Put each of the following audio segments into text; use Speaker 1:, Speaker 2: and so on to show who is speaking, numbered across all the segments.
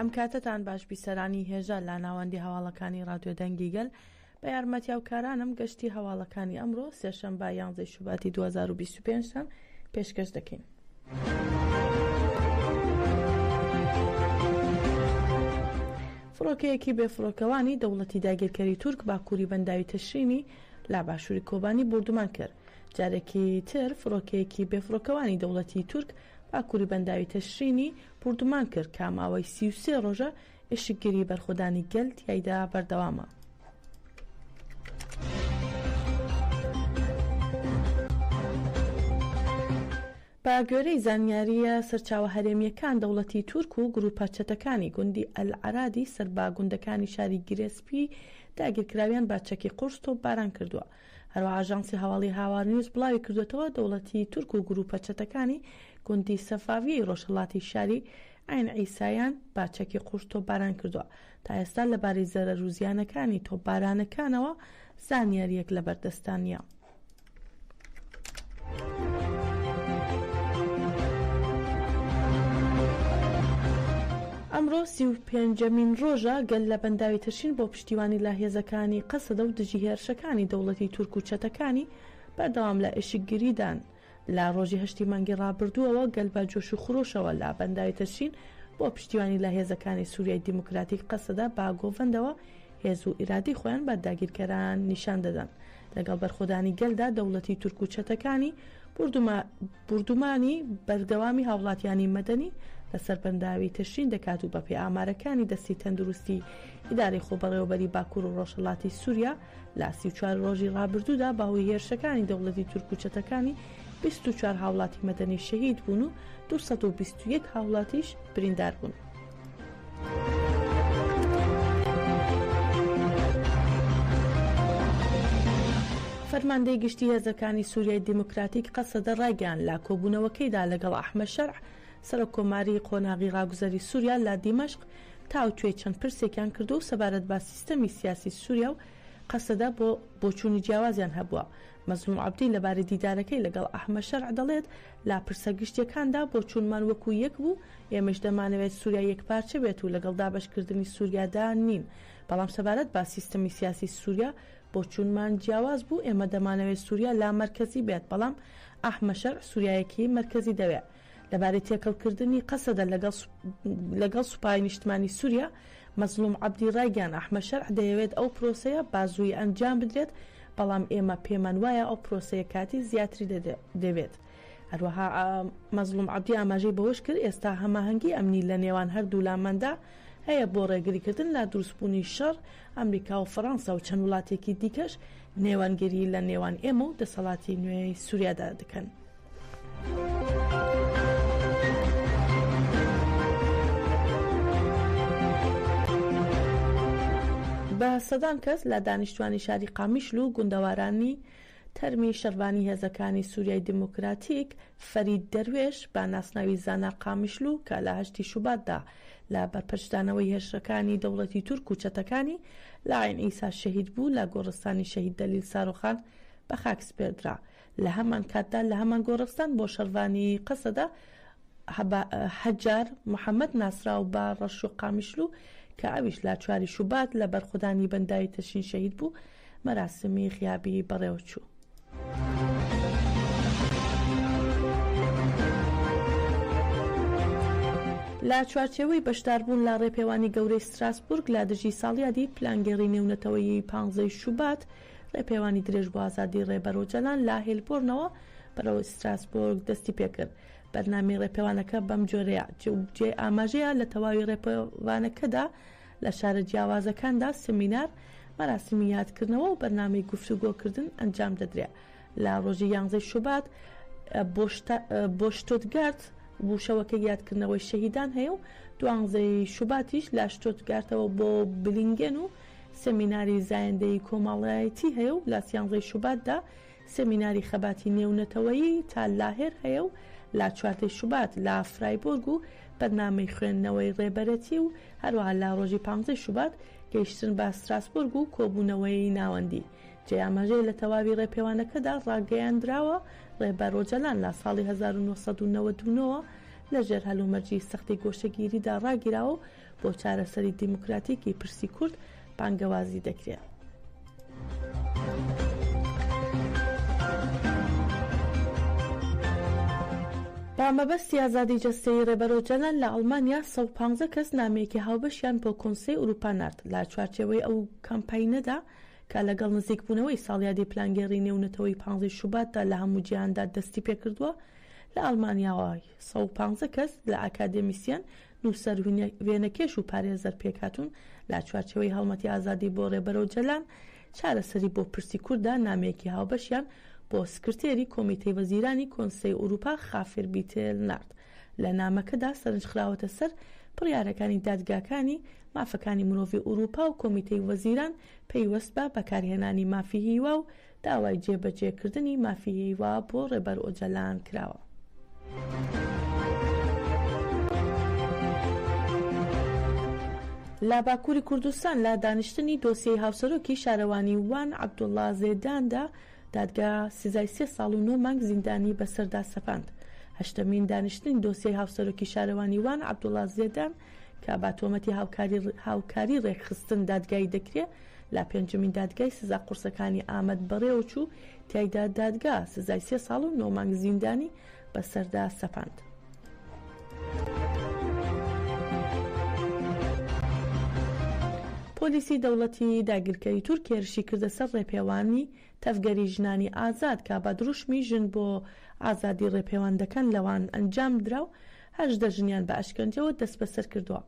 Speaker 1: ئەم کاتتان باش بیسەرانی هێژە لە ناوەندی هەواڵەکانی ڕادیۆ دەنگی گەل بە یارمەتیاوکارانم گەشتی هەواڵەکانی ئەمڕۆ سێشەمبە 11 شوباتی 2025 پێشکەش دەکەین. فڕۆکەیەکی بێفڕۆکەوانی دەوڵەتی داگیرکەری تورک باکووری بەنداوی تەشرینی لا باشووری کۆبانی بردومان کرد. جارێکی تر فڕۆکەیەکی بێفڕۆکەوانی دەوڵەتی تورک باکووری بەنداوی تەشرینی بردومان کرد کە ماوەی 33 ڕۆژە ئێشکگیری بەرخۆدانی گەل تیایدا بەردەوامە. بە گوێرەی زانیاریە سەرچاوە هەرێمیەکان دەوڵەتی تورک و گروپە چەتەکانی گوندی ئەلعرادی سەربا گوندەکانی شاری گرێسپی داگیرکراویان با چەکی قورس تۆپباران کردووە. هەروەها ئاژانسی هەواڵی هاوار نیوز بڵاوی کردوێتەوە دەوڵەتی تورک و گروپە چەتەکانی گوندی سەفاویەی ڕۆژهەڵاتی شاری عین عیسایان با چەکی قورس تۆپباران کردووە. تا ئێستا لەبارەی زەرەر و زیانەکانی تۆپبارانەکانەوە زانیاریەک لەبەردەستان نییە. ئەمڕۆ 35مین ڕۆژە گەل لە بەنداوی تەشرین بۆ پشتیوانی لاهێزەکانی قەسەدە و دژی هێرشەکانی دەوڵەتی تورک و چەتەکانی بەردەوام لە ئێشکگیریدان. لە ڕۆژی هەشتی مانگی ڕابردووەوە گەل بە جۆش و خرۆشەوە لە بەنداوی تەشرین بۆ پشتیوانی لاهێزەکانی سووریای دیموکراتیک قەسەدە با گۆڤەندەوە هێز و ئیرادی خۆیان بە داگیرکەران نیشان دەدەن. لەگەڵ بەرخۆدانی گەلدا دەوڵەتی تورک و چەتەکانی بردومانی بەردەوامی هاوڵاتیانی مەدەنی لەسەر بەنداوی تەشرین دەکات و بەپێ ئامارەکانی دەستی تەندروستی ئیدارەی خۆبەڕێوەبەری باکوور و ڕۆژهەڵاتی سووریا لە 34 ڕۆژی ڕابردوودا باهۆی هێرشەکانی دەوڵەتی تورک و چەتەکانی 24 هاوڵاتی مەدەنی شەهید بوون و 221 هاوڵاتیش بریندار بوون. فەرماندەی گشتی هێزەکانی سووریای دیموکراتیک قەسەدە ڕایگەیاند لە کۆبوونەوەکەیدا لەگەڵ ئەحمەد شەرع سەرۆک کۆماری قۆناغی ڕاگوزەری سووریا لە دیمەشق تاوتوێ چەند پرسێکیان کردو و سەبارەت بە سیستەمی سیاسی سووریا و قەسەدە بۆ بۆچوونی جیاوازیان هەبووە. مەزلوم عەبدی لەبارەی دیدارەکەی لەگەڵ ئەحمەد شەرع دەڵێت لە پرسە گشتیەکاندا بۆچوونمان وەکو یەک بوو، ئێمەش دەمانەوێت سووریا یەکپارچە بێت و لەگەڵ دابەشکردنی سووریادا نین. بەڵام سەبارەت بە سیستەمی سیاسی سووریا بۆچوونمان جیاواز بوو، ئێمە دەمانەوێت سووریا لا مەرکەزی بێت، بەڵام ئەحمەد شەرع سووریایەکی مەرکەزی دەوێت. لەبارەی تێکەڵکردنی قەسەدە لەگەڵ سوپای نیشتمانی سووریا مەزلوم عەبدی ڕایگەیاند ئەحمەد شەرع دەیەوێت ئەو پرۆسەیە بازووی ئەنجام بدرێت، بەڵام ئێمە پێمان وایە ئەو پرۆسەیە کاتی زیاتری دەوێت. هەروەها مەزلوم عەبدی ئاماژەی بەوەش کرد ئێستا هەماهەنگی ئەمنی لە نێوان هەردوو لاماندا هەیە بۆ ڕێگریکردن لە دروستبوونی شەڕ. ئەمریکا و فەڕەنسا و چەند وڵاتێکی دیکەش نێوانگیری لە نێوان ئێمە و دەسەڵاتی نوێی سووریادا دەکەن. بە سەدان کەس لە دانیشتوانی شاری قامیشل و گوندەوارانی تەرمی شەڕبانی هێزەکانی سووریای دیموکراتیک فەرید دەروێش بە ناسناوی زانا قامیشل و کە لە 8 شوباتدا لە بەرپەرشدانەوەی هێرشەکانی دەوڵەتی تورک و چەتەکانی لە عین ئیسا شەهید بوو لە گۆڕستانی شەهید دەلیل ساروخان بە خاک سپێردرا. لە هەمان کاتدا لە هەمان گۆڕستان بۆ شەڕبانی قەسەدە حەجار محەممەد ناسرا و بە ڕەش و قامیشلو کە ئەویش لە 4 شوبات لە بەرخۆدانی بەنداوی تەشرین شەهید بوو مەراسمی خیابی بەڕێوەچوو. لە چوارچێوەی بەشداربوون لە ڕێپێوانی گەورەی ستراسبورگ لە دژی ساڵیادی پلانگەڕی نێونەتەوەی 15 شوبات ڕێپێوانی درێژ بۆ ئازادی ڕێبەرۆجەلان لا هێلبۆرنەوە بەرەو ستراسبورگ دەستی پێکرد. بەرنامەی ڕێپێوانەکە بەم جۆرەیە جێ ئاماژەیە لە تەواوی ڕێپێوانەکەدا لە شارە جیاوازەکاندا سمینار، مەراسمی یادکردنەوە و بەرنامەی گفتوگۆکردن ئەنجام دەدرێت. لە ڕۆژی 11 شوبات بۆ شتۆتگارت بووشەوەکە یادکردنەوەی شەهیدان هەیە و 12 شوباتیش لە شتۆتگارتەوە بۆ بلینگەن و سمیناری زایندەی کۆمەڵایەتی هەیە و لە 13 شوباتدا سمیناری خەباتی نێونەتەوەیی تا لاهێر هەیە و لە 4 شوبات لە فرایبۆرگ و بەرنامەی خوێندنەوەی ڕێبەرەتی و هەروەها لە ڕۆژی 15 شوبات گەیشتن بە ستراسبورگ و کۆبوونەوەی ناوەندی. جێئاماژەی لە تەواوی ڕێپێوانەکەدا ڕاگەیاندراوە ڕێبەرۆجەلان لە ساڵی 1999 لەژێر هەلومەرجی سەختی گۆشەگیریدا ڕاگیراوە بۆ چارەسەری دیموکراتیکی پرسی کورد بانگەوازی دەکرێت. با مەبەستی ئازادی جەستەیی ڕێبەرۆجەلان لە ئەڵمانیا 115 کەس نامەیەکی هاوبەشیان بۆ کۆنسەی ئوروپا نارد لە چوارچێوەی ئەو کەمپاینەدا کە لەگەڵ نزیکبوونەوەی ساڵیادی پلانگەڕی نێونەتەوەی 15 شوباتدا لە هەموو جیهاندا دەستی پێکردووە. لە ئەڵمانیاوای 115 کەس لە ئاکادێمیسیان نووسەر وێنەکێش و پارێزەر پێکهاتوون لە چوارچێوەی هەڵمەتی ئازادی بۆ ڕێبەرۆجەلان چارەسەری بۆ پرسی کووردا نامەیەکی هاوبەشیان بۆ سکرتێری کۆمیتەی وەزیرانی کۆنسەی ئوروپا خافر بیتێل نارد. لە نامەکەدا سەرنجخراوەتە سەر بڕیارەکانی دادگاکانی مافەکانی مرۆڤی ئوروپا و کۆمیتەی وەزیران پەیوەست بە بەکارهێنانی مافی هیوا و داوای جێبەجێکردنی مافی هیوا بۆ ڕێبەرئۆجەلان کراوە. لە باکووری کوردستان لە دانیشتنی دۆسیەی هاوسەرۆکی شارەوانی وان عەبدوڵڵا زێداندا دادگا سزای 3 ساڵ و 9 مانگ زیندانی بەسەردا سەپاند. هەشتمین دانیشتنی دۆسیەی هاوسەرۆکی شارەوانی وان عەبدوڵڵا زێدان کە با تۆمەتی هاوکاری ڕێکخستن دادگایی دەکرێت لە پێنجمین دادگای سزا قورسەکانی ئامەد بەڕێوە چوو تایدا دادگا سزای 3 ساڵ و 9 مانگ زیندانی بەسەردا سەپاند. پۆلیسی دەوڵەتی داگیرکەری تورک هێرشی کردە سەر ڕێپێوانی تەفگەری ژنانی ئازاد کە بە دروشمی ژن بۆ ئازادی ڕێپێوەندەکان لەوان ئەنجام درا و 18 ژنیان بە ئەشکەنجەوە دەست بەسەر کردووە.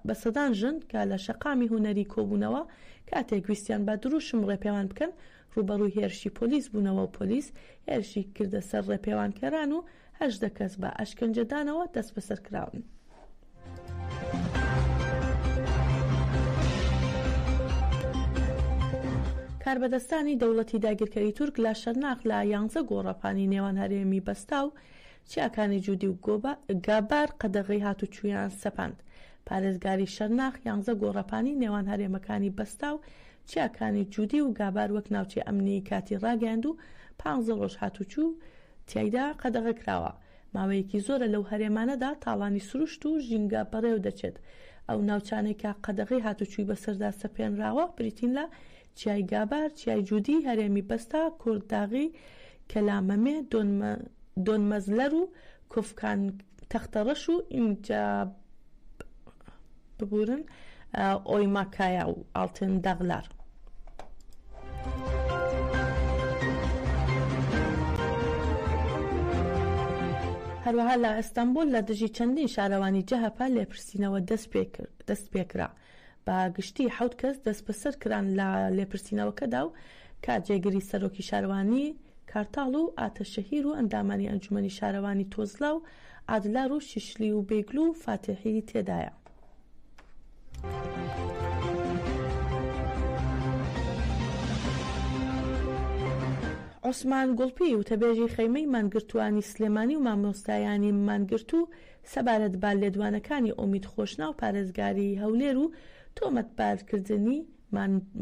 Speaker 1: بە سەدان ژن کە لە شەقامی هونەری کۆبوونەوە کاتێک ویستیان بە دروشم ڕێپێوان بکەن ڕوبەڕووی هێرشی پۆلیس بوونەوە و پۆلیس هێرشی کردە سەر ڕێپێوانکەران و 18 کەس بە ئەشکەنجەدانەوە دەست بەسەر کراون. کاربەدەستانی دەوڵەتی داگیرکەری تورک لە شەرناخ لە 11 گۆڕەپانی نێوان هەرێمی بەستا و چیاکانی جوودی و گابار قەدەغی هاتوچویان سەپاند. پارێزگاری شەرناخ 11 گۆڕەپانی نێوان هەرێمەکانی بەستا و چیاکانی جوودی و گابار وەک ناوچێ ئەمنی کاتی ڕاگەاند و 15 ڕۆژ هاتوچوو تیایدا قەدەغە کراوە. ماوەیەکی زۆرە لەو هەرێمانەدا تاڵانی سروشت و ژینگە بەڕێو دەچێت. ئەو ناوچانێکە قەدەغی هاتوچووی بەسەردا سەپێنراوە بریتین لە چیای گابار، چیای جوودی، هەرێمی بەستا، کوردداغی، کەلامەمێ، دۆنمەزلەر و کۆفکان تەختەڕەش و ئینجا ببورن ئۆیماکایە و ئاڵتن دەغلار. هەروەها لە ئەستەمبول لە دژی چەندین شارەوانی جەهەپا لێپرسینەوە دەست پێکرا. بە گشتی 7 کەس دەست بەسەر کران لە لێپرسینەوەکەدا و کاتجێگیری سەرۆکی شارەوانی کارتاڵ و ئاتەشەهیر و ئەندامانی ئەنجومەنی شارەوانی تۆزلا و ئادلار و شیشلی و بێگلو و فاتحی تێدایە. عوسمان گوڵپی وتەبێژی خەیمەی مانگرتوانی سلێمانی و مامۆستایانی مانگرت و سەبارەت با لێدوانەکانی ئۆمید خۆشنا و پارێزگاری هەولێر و تۆمەتبارکردنی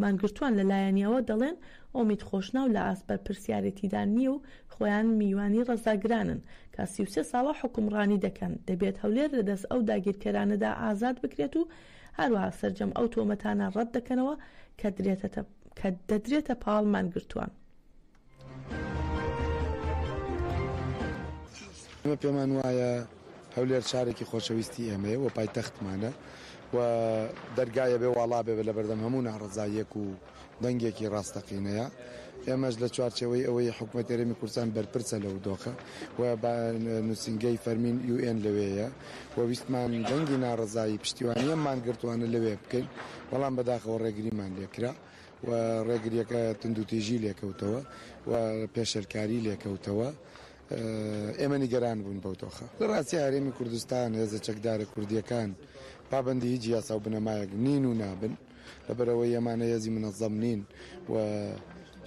Speaker 1: مانگرتوان لەلایەنیەوە دەڵێن ئۆمید خۆشنا و لە ئاسبەر پرسیارەتیدا نییە و خۆیان میوانی ڕەزاگرانن کە 33 ساڵە حکومڕانی دەکەن. دەبێت هەولێر لەدەست ئەو داگیرکەرانەدا ئازاد بکرێت و هەروەها سەرجەم ئەو تۆمەتانە ڕەت دەکەنەوە کە دەدرێتە پاڵ مانگرتوان.
Speaker 2: ئەمە پێمان وایە هەولێر شارێکی خۆشەویستی ئێمەیە و پایتەختمانە و دەرگایە بێ وڵا بێ لە بەردەم هەموو ناڕەزاییەک و دەنگێکی ڕاستەقینەیە. ئێمەش لە چوارچەوەی ئەوەی حکوومەت هەرێمی کوردستان بەرپرسە لەو دۆخە و نووسنگەی فەرمین UN لەوەیە و ویستمان دەنگی ناڕەزایی پشتیوانیە مانگرتوانە لەوێ بکەین، بەڵام بەداخەوە ڕێگریمان لێکرا و ڕێگریەکە تندوتیژی لێکەوتەوە و پێشەرکاری لێکەوتەوە. ئێمە نیگەران بوون بەو دۆخە. لە ڕاستی هەرێمی کوردستان هێزە چەکدارە کوردیەکان پابەندی هیچ یاسا و بنەمایەک نین و نابن، لەبەرەوەی ئێمانە هێزی منەظەم نین و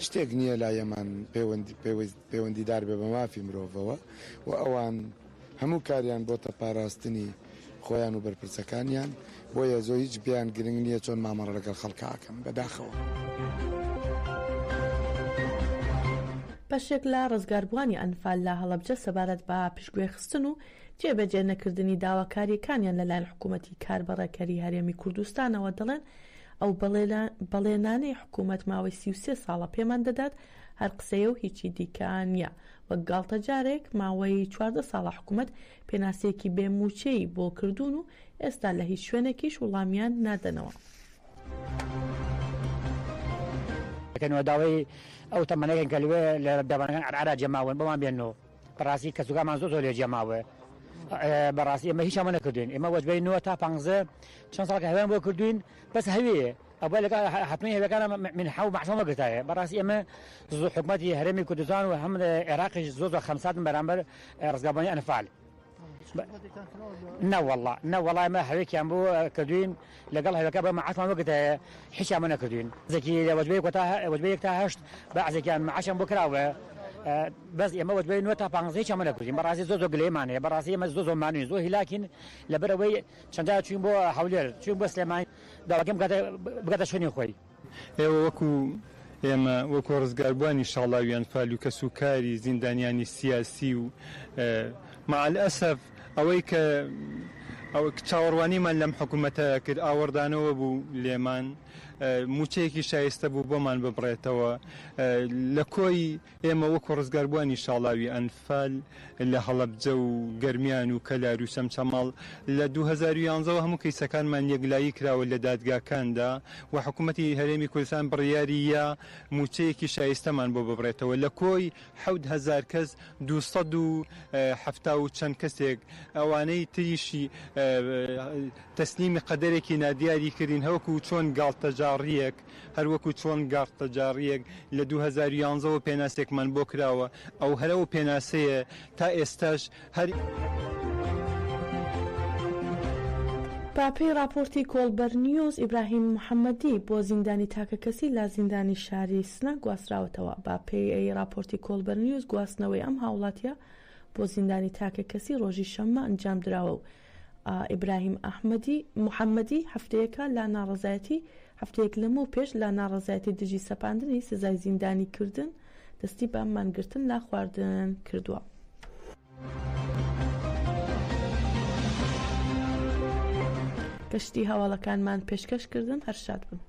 Speaker 2: شتێک نییە لا ئێمان پەیوەندیدار بێ بە مافی مرۆڤەوە و ئەوان هەموو کاریان بۆتە پاراستنی خۆیان و بەرپرسەکانیان، بۆیە زۆ هیچ بیان گرنگ نییە چۆن مامەڕە لەگەڵ خەڵکاکەم بەداخەوە.
Speaker 1: بەشێک لە ڕزگاربووانی ئەنفال لە هەڵەبجە سەبارەت بە پشتگوێ خستن و جێبەجێ نەکردنی داواکاریەکانیان لەلایەن حکوومەتی کاربەڕێکەری هەرێمی کوردستانەوە دەڵێن ئەو بەڵێنانەی حکوومەت ماوەی 33 ساڵە پێمان دەدات هەر قسەیە و هیچی دیکە نییە. وەک گاڵتە جارێک ماوەی 14 ساڵە حکوومەت پێناسەیەکی بێموچەی بۆ کردوون و ئێستا لە هیچ شوێنێکیش وڵامیان نادەنەوە.
Speaker 3: داوای ئەو تەمەنەکەن کە لەوێ لە دەبانەکان عرعرا جەماون بەمان بێنەوە بەڕاستی کەسوگامان زۆر لێ جەماوە بەڕاستی ئێمە هیچ ئەمە نەکردوین ئێمە وەجبەی 9 تا 15 چەند ساڵکە هەوێن بۆ کردوین بەس هەوێیە ئەوە لەگەڵ حتمی هەوێکانە من حەو مەحسومە گرتایە بەڕاستی ئێمە زۆر حکومەتی هەرێمی کوردستان و هەم عێراقیش زۆر خەمساتن بەرامبەر ڕزگاربوونی ئەنفال نەوەڵا ئێمە هەوێکیان بۆ کردوین لەگەڵ هەوێکە بە مەعاشمان وەگرتایە هیچ ئەمە نەکردوین زەکی لە وەجبەیەک تا هەشت بەعزێکیان مەعاشیان بۆ کراوە بەس ئێمە وەجبەی 9 تا 15 هیچ ئەمە نەکردین بەڕاستی زۆر گلەیمانەیە بەڕاستی ئێمە زۆر مانوین زۆر هیلاکین لەبەرەوەی چەندجار چوین بۆ هەولێر چوین بۆ سلێمانی داواکەم بگاتە شوێنی خۆی
Speaker 4: ئێوە ئێمە وەکو ڕزگاربووانی شاڵاویان فال و کەسوکاری زیندانیانی سیاسی و مع الأسف ئەوەی کە چاوەڕوانیمان لەم حکوومەتە کرد ئاوەردانەوە بوو لێمان موچەیەکی شایستە بوو بۆمان ببڕێتەوە لە کۆی ئێمە وەکو ڕزگاربووانی شاڵاوی ئەنفال لە هەڵەبجە و گەرمیان و کەلار و سەمچەماڵ لە 2011 هەموو کەیسەکانمان یەکلایی کراوە لە دادگاکاندا و حکوومەتی هەرێمی کوردستان بڕیاریە موچەیەکی شایستەمان بۆ ببڕێتەوە لە کۆی 7,000 کەس 270 و چەند کەسێک ئەوانەی تریشی تەسلیمی قەدەرێکی نادیاری کردین هەوەکو چۆن گاڵتەجاڕیەک هەروەکو چۆن گاڵتەجاڕیەک لە 2011 پێناسێکمان بۆ کراوە ئەو هەرەوە پێناسەیە تا ئێستاش هەر
Speaker 1: باپەی راپۆرتی کۆڵبەر نیوز ئیبراهیم محەممەدی بۆ زیندانی تاکە کەسی لە زیندانی شاری سنە گواستراوەتەوە باپەی راپۆرتی کۆڵبەر نیوز گواستنەوەی ئەم هاوڵاتیە بۆ زیندانی تاکە کەسی ڕۆژی شەممە ئەنجام درراوە و ئیبراهیم محەممەدی هەفتەیەکە لە ناڕزایەتی هەفتەیەک لەمە پێش لە ناڕزایەتی دژی سەپاندنی سزای زیندانی کردن دەستی بە مانگرتن لا خواردن کردووە. گەشتی هەواڵەکانمان پێشکەشکردن هەر شاد بن.